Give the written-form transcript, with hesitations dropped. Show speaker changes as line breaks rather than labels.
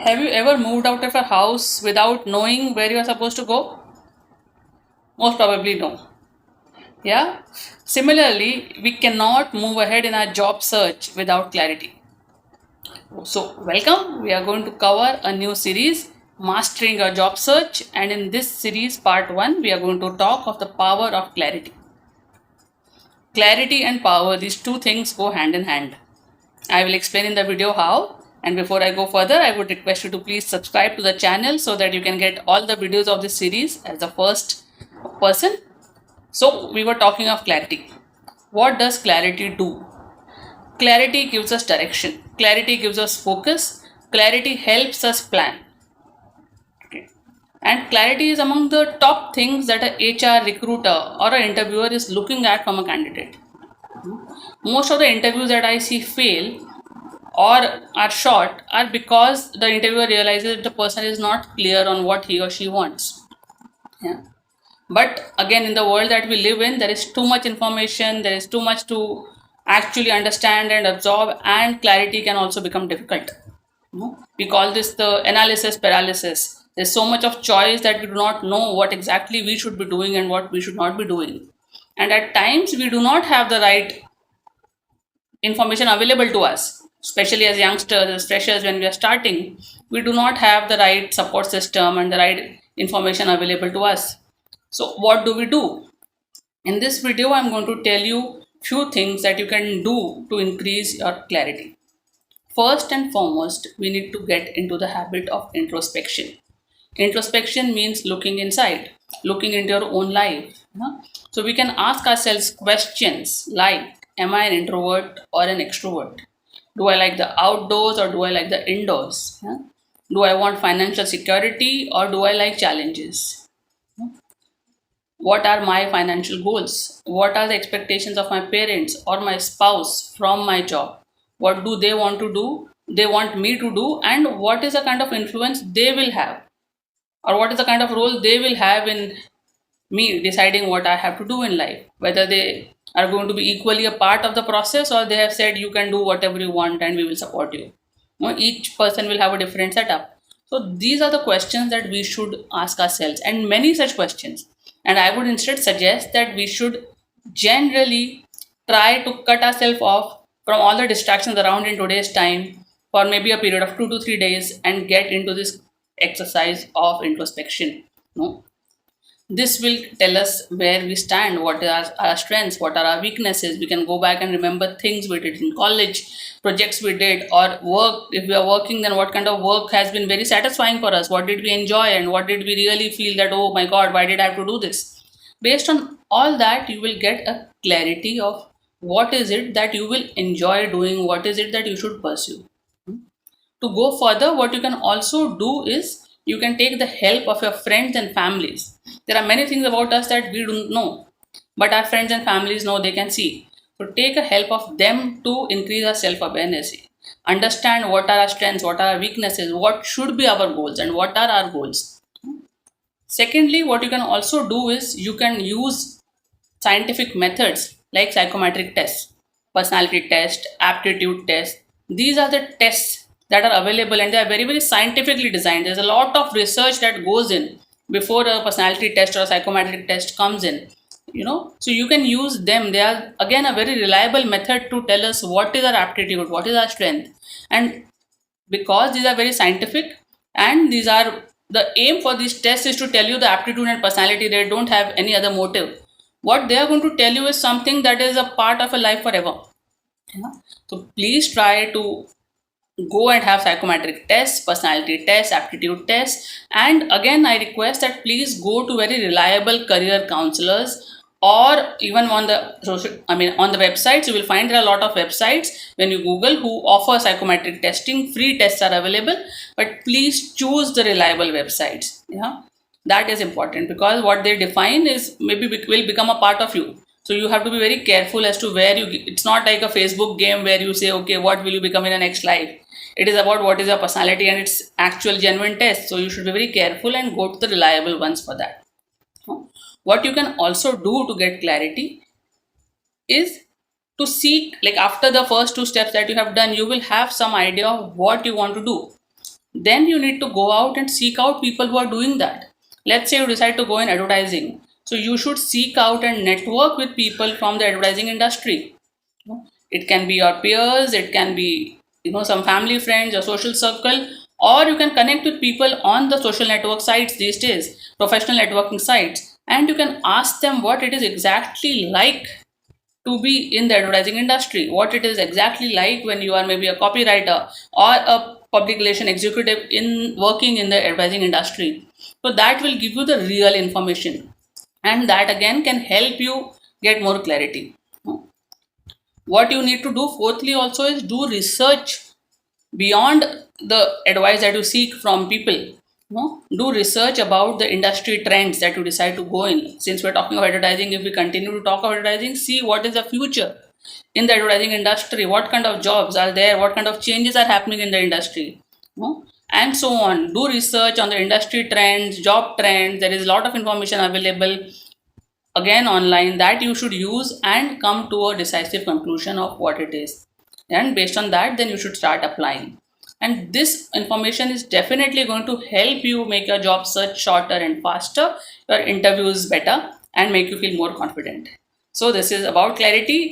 Have you ever moved out of a house without knowing where you are supposed to go? Most probably no. Yeah? Similarly, we cannot move ahead in our job search without clarity. So, welcome. We are going to cover a new series, Mastering Your Job Search. And in this series, part 1, we are going to talk of the power of clarity. Clarity and power, these two things go hand in hand. I will explain in the video how. And before I go further, I would request you to please subscribe to the channel so that you can get all the videos of this series as the first person. So, we were talking of clarity. What does clarity do? Clarity gives us direction, clarity gives us focus, clarity helps us plan. Okay. And clarity is among the top things that a HR recruiter or an interviewer is looking at from a candidate. Most of the interviews that I see fail or are short are because the interviewer realizes that the person is not clear on what he or she wants. Yeah. But again, in the world that we live in, there is too much information, there is too much to actually understand and absorb, and clarity can also become difficult. We call this the analysis paralysis. There's so much of choice that we do not know what exactly we should be doing and what we should not be doing. And at times, we do not have the right information available to us, especially as youngsters, as freshers, when we are starting. We do not have the right support system and the right information available to us. So, what do we do? In this video, I'm going to tell you few things that you can do to increase your clarity. First and foremost, we need to get into the habit of introspection. Introspection means looking inside, looking into your own life. So we can ask ourselves questions like, am I an introvert or an extrovert? Do I like the outdoors or do I like the indoors? Do I want financial security or do I like challenges? What are my financial goals? What are the expectations of my parents or my spouse from my job? What do they want to do? They want me to do, and what is the kind of influence they will have, or what is the kind of role they will have in me deciding what I have to do in life? Whether they are going to be equally a part of the process, or they have said you can do whatever you want and we will support you. Each person will have a different setup. So these are the questions that we should ask ourselves, and many such questions. And I would instead suggest that we should generally try to cut ourselves off from all the distractions around in today's time for maybe a period of 2 to 3 days and get into this exercise of introspection. No? This will tell us where we stand, what are our strengths, what are our weaknesses. We can go back and remember things we did in college, projects we did, or work. If we are working, then what kind of work has been very satisfying for us? What did we enjoy, and what did we really feel that, oh my God, why did I have to do this? Based on all that, you will get a clarity of what is it that you will enjoy doing, what is it that you should pursue. To go further, what you can also do is you can take the help of your friends and families. There are many things about us that we don't know, but our friends and families know, they can see. So take a help of them to increase our self-awareness. Understand what are our strengths, what are our weaknesses, what should be our goals, and what are our goals. Secondly, what you can also do is you can use scientific methods like psychometric tests, personality test, aptitude test. These are the tests that are available, and they are very, very scientifically designed. There's a lot of research that goes in before a personality test or a psychometric test comes in. So you can use them. They are again a very reliable method to tell us what is our aptitude, what is our strength. And because these are very scientific, and these are the aim for these tests is to tell you the aptitude and personality. They don't have any other motive. What they are going to tell you is something that is a part of a life forever. So please try to go and have psychometric tests, personality tests, aptitude tests. And again, I request that please go to very reliable career counselors, or even on the on the websites. You will find there are a lot of websites when you Google who offer psychometric testing. Free tests are available, but please choose the reliable websites. That is important, because what they define is maybe will become a part of you. So you have to be very careful as to where you. It's not like a Facebook game where you say, okay, what will you become in the next life? It is about what is your personality, and it's actual genuine test. So you should be very careful and go to the reliable ones for that. What you can also do to get clarity is to seek, like after the first two steps that you have done, you will have some idea of what you want to do. then you need to go out and seek out people who are doing that. Let's say you decide to go in advertising, so you should seek out and network with people from the advertising industry. It can be your peers, it can be some family friends, your social circle, or you can connect with people on the social network sites these days, professional networking sites, and you can ask them what it is exactly like to be in the advertising industry, what it is exactly like when you are maybe a copywriter or a public relation executive in working in the advertising industry. So that will give you the real information, and that again can help you get more clarity. What you need to do fourthly also is do research beyond the advice that you seek from people. Do research about the industry trends that you decide to go in. Since we're talking about advertising, if we continue to talk about advertising, see what is the future in the advertising industry, what kind of jobs are there, what kind of changes are happening in the industry, and so on. Do research on the industry trends, job trends. There is a lot of information available again online that you should use and come to a decisive conclusion of what it is, and based on that then you should start applying. And this information is definitely going to help you make your job search shorter and faster, your interviews better, and make you feel more confident. So this is about clarity.